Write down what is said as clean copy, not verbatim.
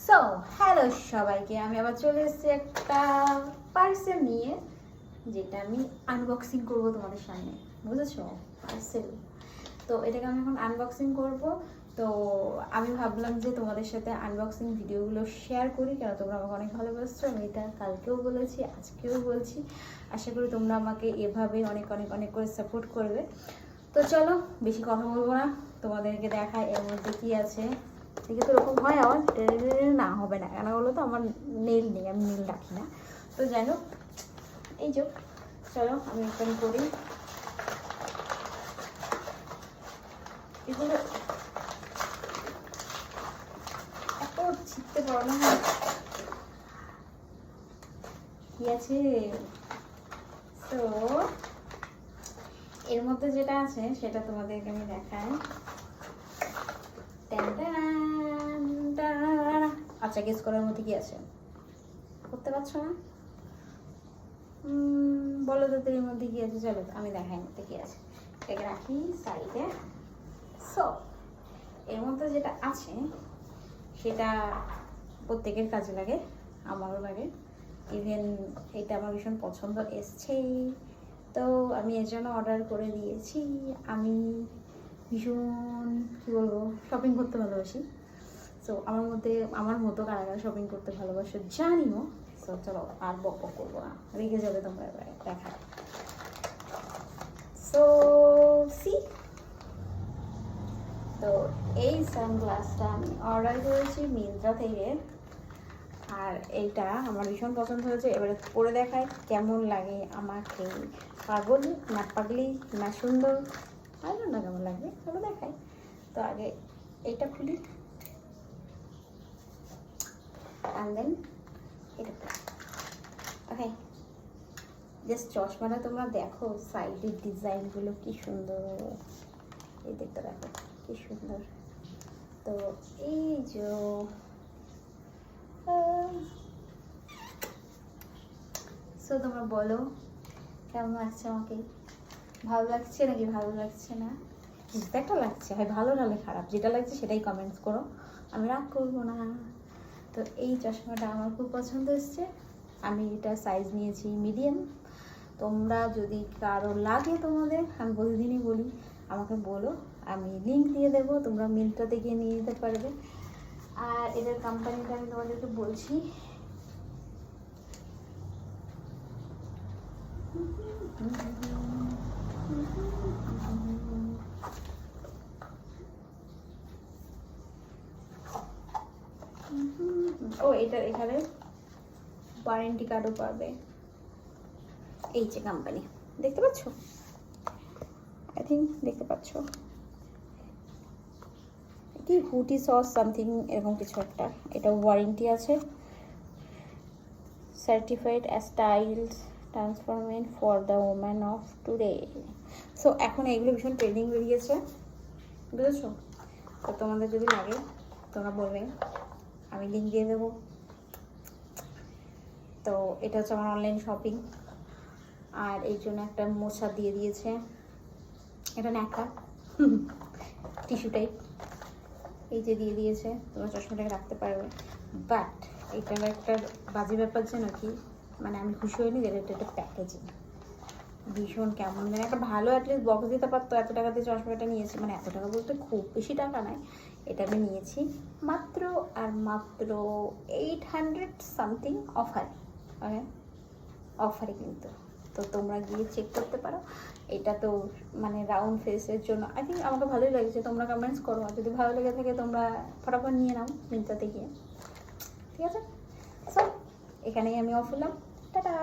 So hello সবাইকে, আমি আবার চলে এসেছি একটা পার্সেল নিয়ে, যেটা আমি আনবক্সিং করবো তোমাদের সামনে, বুঝেছো? পার্সেল তো এটাকে আমি এখন আনবক্সিং করব। তো আমি ভাবলাম যে তোমাদের সাথে আনবক্সিং ভিডিওগুলো শেয়ার করি, কেন তোমরা আমাকে অনেক ভালোবাসছো। আমি এটা কালকেও বলেছি, আজকেও বলছি। আশা করি তোমরা আমাকে এভাবে অনেক অনেক অনেক করে সাপোর্ট করবে। তো চলো বেশি কথা বলবো না, তোমাদেরকে দেখায় এর মধ্যে কী আছে। দেখে তো এরকম হয় আমার না, হবে না কেন বলো তো, আমার নেল নেই, আমি নেল রাখি না। তো যাই হোক, এই যে চলো আমি ওপেন করি। এগুলো এত ছিটতে পারো না, কি আছে। তো এর মধ্যে যেটা আছে সেটা তোমাদেরকে আমি দেখাই। আচ্ছা, গেস করার মধ্যে কি আছে, করতে পারছো না? বলো তো এর মধ্যে কি আছে। চলো আমি দেখাই মধ্যে কি আছে, এটাকে রাখি সাইডে। সো এর মধ্যে যেটা আছে সেটা প্রত্যেকের কাজে লাগে, আমারও লাগে। ইভেন এটা আমার ভীষণ পছন্দ এসছেই, তো আমি এর জন্য অর্ডার করে দিয়েছি। আমি ভীষণ কী বলবো, শপিং করতে ভালোবাসি। সো আমার মতো কারা কারা শপিং করতে ভালোবাসো জানিও। সো চলো আর বক বক করবো না, রেগে যাবে তোমরা এবারে দেখা। সো সি, তো এই সানগ্লাসটা আমি অর্ডার করেছি মিন্ত্রা থেকে, আর এইটা আমার ভীষণ পছন্দ হয়েছে। এবারে পরে দেখায় কেমন লাগে আমাকে, পাগল না পাগলি না সুন্দর, আর না কেমন লাগবে চলো দেখাই। তো আগে এইটা খুলি, and then এটা ওকে। জাস্ট চশমাটা তোমরা দেখো, সাইডের ডিজাইনগুলো কি সুন্দর, এই দেখতে দেখো কি সুন্দর। তো এই যে সো তোমরা বলো কেমন লাগছে আমাকে, ভালো লাগছে নাকি ভালো লাগছে না? কিছু একটা লাগছে, হয় ভালো নাহলে খারাপ, যেটা লাগছে সেটাই কমেন্টস করো, আমি রাগ করবো না। তো এই চশমাটা আমার খুব পছন্দ এসছে, আমি এটা সাইজ নিয়েছি মিডিয়াম। তোমরা যদি কারো লাগে তোমাদের, আমি প্রতিদিনই বলি আমাকে বলো, আমি লিঙ্ক দিয়ে দেবো, তোমরা মিন্ত্রাতে গিয়ে নিয়ে নিতে পারবে। আর এদের কোম্পানিটা আমি তোমাদেরকে বলছি, ও এটার এখানে ওয়ারেন্টি কার্ডও পাবে। এই যে কোম্পানি, দেখতে পাচ্ছ? আই থিঙ্ক দেখতে পাচ্ছ, কি হুটি সস সামথিং এরকম কিছু একটা। এটা ওয়ারেন্টি আছে, certified styles transformation for the woman of today. So এখন এগুলো ভীষণ ট্রেন্ডিং বেরিয়েছে, বুঝেছো? তো তোমাদের যদি লাগে তোমরা বলবে, আমি লিঙ্ক দিয়ে দেবো। তো এটা হচ্ছে আমার অনলাইন শপিং। আর এই জন্য একটা মোছা দিয়ে দিয়েছে, এটা ন্যাকা টিস্যু টাইপ, এই যে দিয়ে দিয়েছে, তোমরা চশমাটাকে রাখতে পারবে। বাট এটার একটা বাজে ব্যাপার যেন কি, মানে আমি খুশি হইনি যে এটা একটা প্যাকেজিং ভীষণ কেমন, মানে একটা ভালো অ্যাটলিস্ট বক্স দিতে পারতো। এত টাকা দিয়ে চশমাটা নিয়েছি, মানে এত টাকা বলতে খুব বেশি টাকা নয়, এটা আমি নিয়েছি মাত্র আর মাত্র 800 সামথিং অফার, ওকে অফারে কিন্তু। তো তোমরা গিয়ে চেক করতে পারো। এটা তো মানে রাউন্ড ফেসের জন্য আই থিঙ্ক আমাকে ভালোই লাগছে। তোমরা কমেন্টস করো, আর যদি ভালো লেগে থাকে তোমরা ফটাফট নিয়ে নাও মিন্ত্রাতে গিয়ে, ঠিক আছে? সো এখানেই আমি অফ হলাম, টাটা।